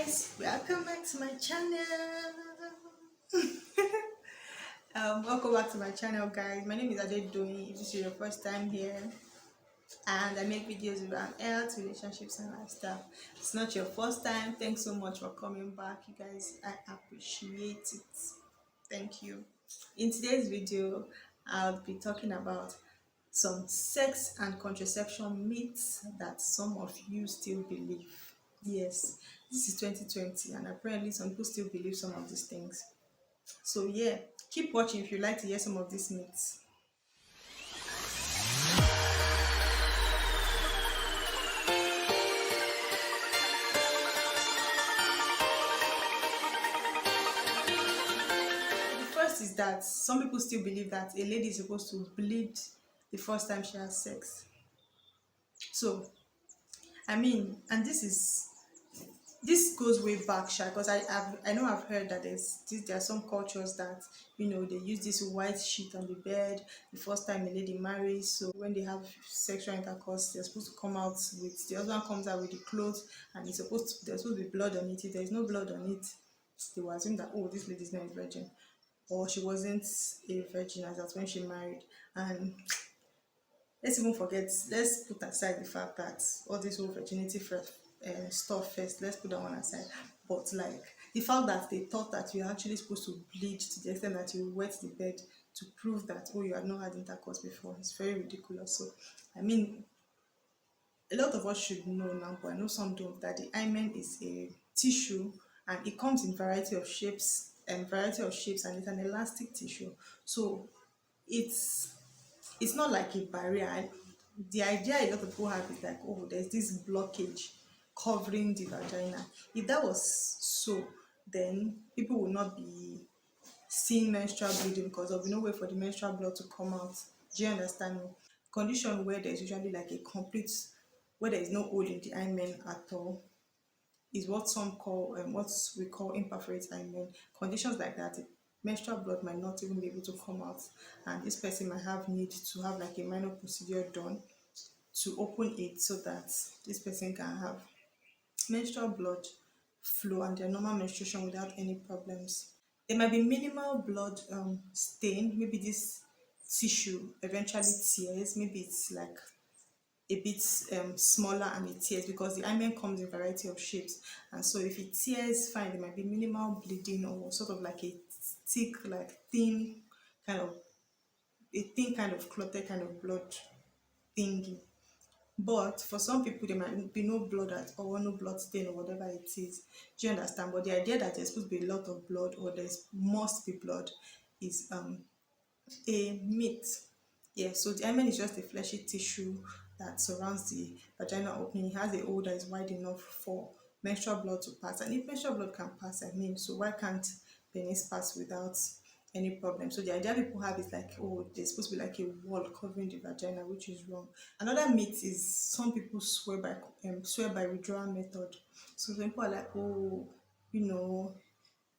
guys, welcome back to my channel. Welcome back to my channel, guys. My name is Adedoyin. If this is your first time here, and I make videos around health, relationships, and lifestyle. If it's not your first time, thanks so much for coming back, you guys. I appreciate it. Thank you. In today's video, I'll be talking about some sex and contraception myths that some of you still believe. Yes, this is 2020 and apparently some people still believe some of these things. So yeah, keep watching if you like to hear some of these myths. The first is that some people still believe that a lady is supposed to bleed the first time she has sex. So and this goes way back, Sha, because I know I've heard that there are some cultures that they use this white sheet on the bed the first time a lady marries. So when they have sexual intercourse, they're supposed to come out with the husband comes out with the clothes, and there's supposed to be blood on it. If there is no blood on it, they will assume that, oh, this lady is not a virgin, or she wasn't a virgin as at when she married. And let's put aside the fact that all this whole virginity stuff first, let's put that one aside. But like the fact that they thought that you're actually supposed to bleed to the extent that you wet the bed to prove that, oh, you had not had intercourse before, it's very ridiculous. So I mean, a lot of us should know now, but I know some don't, that the hymen is a tissue, and it comes in variety of shapes, and it's an elastic tissue. So it's it's not like a barrier. And the idea a lot of people have is like, oh, there's this blockage covering the vagina. If that was so, then people would not be seeing menstrual bleeding because there'll be no way for the menstrual blood to come out. Do you understand me? Condition where there's usually like a complete, where there is no hole in the hymen at all, is what we call imperforate hymen. Conditions like that, the menstrual blood might not even be able to come out, and this person might have need to have like a minor procedure done to open it so that this person can have menstrual blood flow and their normal menstruation without any problems. There might be minimal blood stain. Maybe this tissue eventually tears. Maybe it's like a bit smaller and it tears, because the hymen comes in a variety of shapes, and so if it tears, fine, there might be minimal bleeding or sort of like a thick, like kind of thin kind of clotted kind of blood thingy. But for some people, there might be no blood at all, no blood stain or whatever it is. Do you understand? But the idea that there's supposed to be a lot of blood or there's must be blood is a myth. Yeah, so the hymen is just a fleshy tissue that surrounds the vaginal opening. It has a hole that is wide enough for menstrual blood to pass. And if menstrual blood can pass, so why can't penis pass without any problem? So the idea people have is like, oh, there's supposed to be like a wall covering the vagina, which is wrong. Another myth is some people swear by withdrawal method. So some people are like, oh, you know,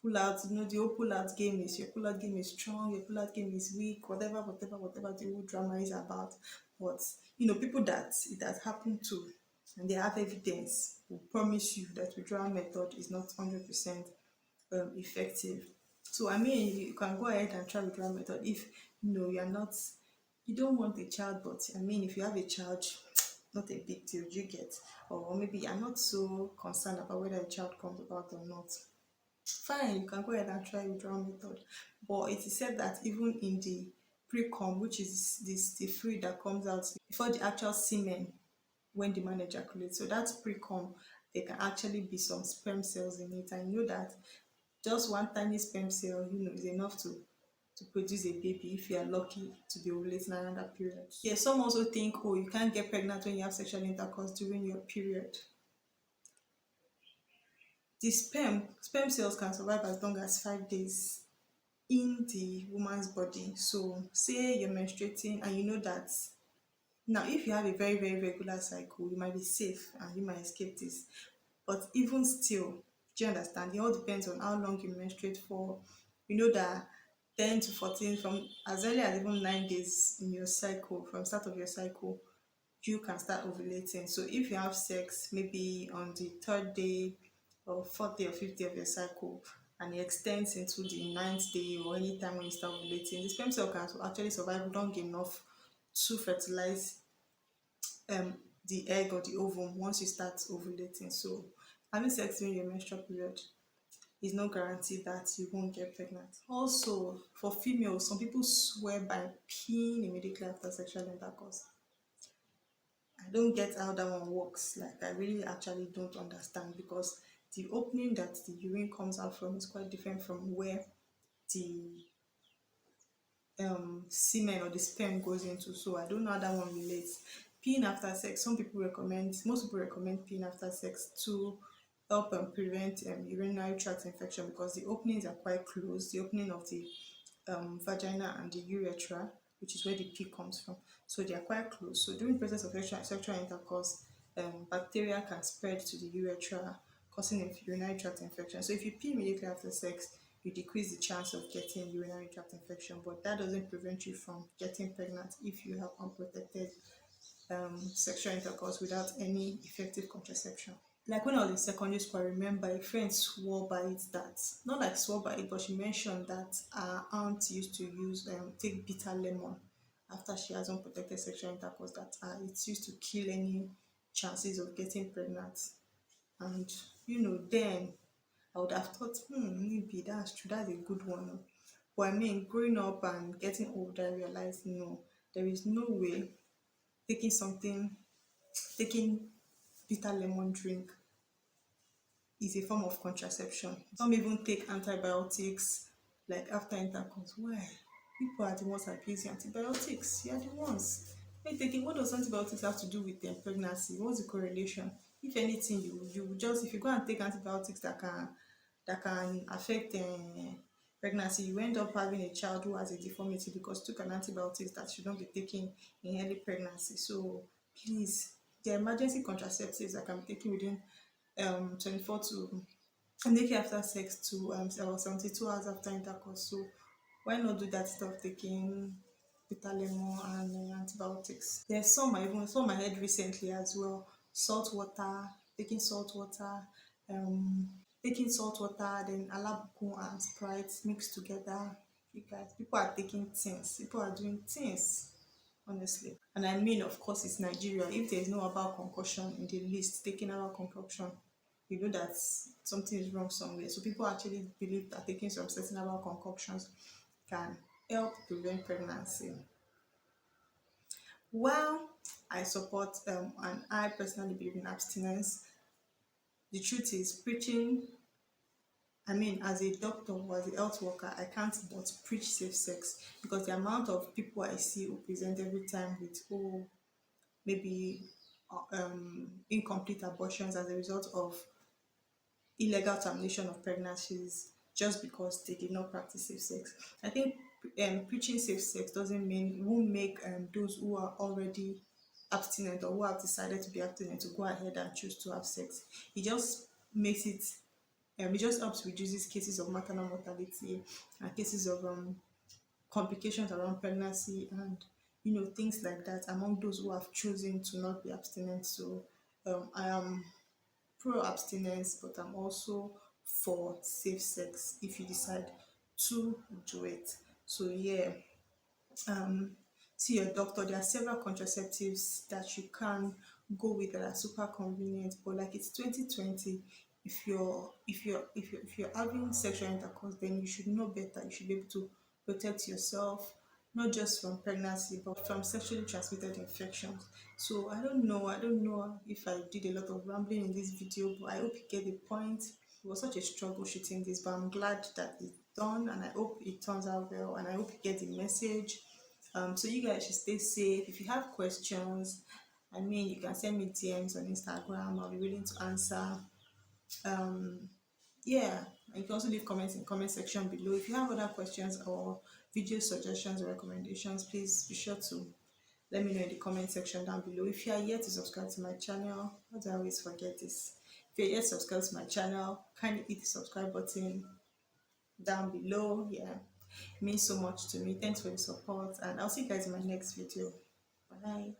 pull out, the whole pull out game is your pull out game is strong, your pull out game is weak, whatever the whole drama is about. But people that it has happened to and they have evidence will promise you that withdrawal method is not 100% effective. So you can go ahead and try withdrawal method if you're not, you don't want a child, but if you have a child, not a big deal, you get, or maybe you're not so concerned about whether a child comes about or not, fine, you can go ahead and try withdrawal method. But it is said that even in the pre-com, which is the fluid that comes out before the actual semen, when the man ejaculates, so that's pre-com, there can actually be some sperm cells in it, and that just one tiny sperm cell is enough to produce a baby if you are lucky to be ovulating around that period. Yeah, some also think, oh, you can't get pregnant when you have sexual intercourse during your period. The sperm cells can survive as long as 5 days in the woman's body. So say you're menstruating and you know that now, if you have a very, very regular cycle, you might be safe and you might escape this. But even still, do you understand? It all depends on how long you menstruate for. You know that 10 to 14, from as early as even 9 days in your cycle, from start of your cycle, you can start ovulating. So if you have sex maybe on the third day, or fourth day or fifth day of your cycle, and it extends into the ninth day or any time when you start ovulating, the sperm cell can actually survive long enough to fertilize um the egg or the ovum once you start ovulating. So having sex during your menstrual period is no guarantee that you won't get pregnant. Also, for females, some people swear by peeing immediately after sexual intercourse. I don't get how that one works. Like, I really actually don't understand, because the opening that the urine comes out from is quite different from where the semen or the sperm goes into. So I don't know how that one relates. Peeing after sex, most people recommend peeing after sex to help prevent urinary tract infection, because the openings are quite close. The opening of the vagina and the urethra, which is where the pee comes from, so they are quite close. So during the process of sexual intercourse, bacteria can spread to the urethra, causing a urinary tract infection. So if you pee immediately after sex, you decrease the chance of getting urinary tract infection, but that doesn't prevent you from getting pregnant if you have unprotected sexual intercourse without any effective contraception. Like when I was in secondary school, I remember a friend swore by it, that, not like swore by it, but she mentioned that our aunt used to use take bitter lemon after she has unprotected sexual intercourse, that it's used to kill any chances of getting pregnant. And then I would have thought, maybe that's true, that's a good one. Oh. But I mean, growing up and getting older, I realized no, there is no way taking something, taking bitter lemon drink is a form of contraception. Some even take antibiotics like after intercourse. Why? People are the ones abusing antibiotics. You are the ones. Hey, taking, what does antibiotics have to do with pregnancy? What's the correlation? If anything, you just, if you go and take antibiotics that can affect pregnancy, you end up having a child who has a deformity because took an antibiotics that should not be taken in early pregnancy. So please, the emergency contraceptives that can be taken within 24 to immediately after sex to about 72 hours after intercourse. So why not do that stuff, taking bitter lemon and antibiotics? There's some I even saw my head recently as well. Salt water, taking salt water, um, taking salt water, then alabuku and Sprite mixed together. You guys, people are taking things. People are doing things, honestly. And I mean, of course, it's Nigeria. If there's no herbal concoction in the list, taking herbal concoction, you know that something is wrong somewhere. So people actually believe that taking some certain herbal concoctions can help prevent pregnancy. Well, I support and I personally believe in abstinence. The truth is, preaching, I mean, as a doctor or as a health worker, I can't but preach safe sex, because the amount of people I see who present every time with, oh, maybe incomplete abortions as a result of illegal termination of pregnancies just because they did not practice safe sex. I think preaching safe sex doesn't mean, won't make those who are already abstinent or who have decided to be abstinent to go ahead and choose to have sex. It just makes it just helps reduces cases of maternal mortality and cases of complications around pregnancy and things like that among those who have chosen to not be abstinent. So I am pro abstinence, but I'm also for safe sex if you decide to do it. So yeah, um, see your doctor. There are several contraceptives that you can go with that are super convenient. But like, it's 2020. If you're having sexual intercourse, then you should know better. You should be able to protect yourself, not just from pregnancy but from sexually transmitted infections. So I don't know if I did a lot of rambling in this video, but I hope you get the point. It was such a struggle shooting this, but I'm glad that it's done, and I hope it turns out well, and I hope you get the message. So you guys should stay safe. If you have questions, I mean, you can send me DMs on Instagram. I'll be willing to answer. Yeah, and you can also leave comments in the comment section below. If you have other questions or video suggestions or recommendations, please be sure to let me know in the comment section down below. If you are yet to subscribe to my channel, what do I always forget is, if you're yet to subscribe to my channel, kindly hit the subscribe button down below. Yeah, it means so much to me. Thanks for the support, and I'll see you guys in my next video. Bye.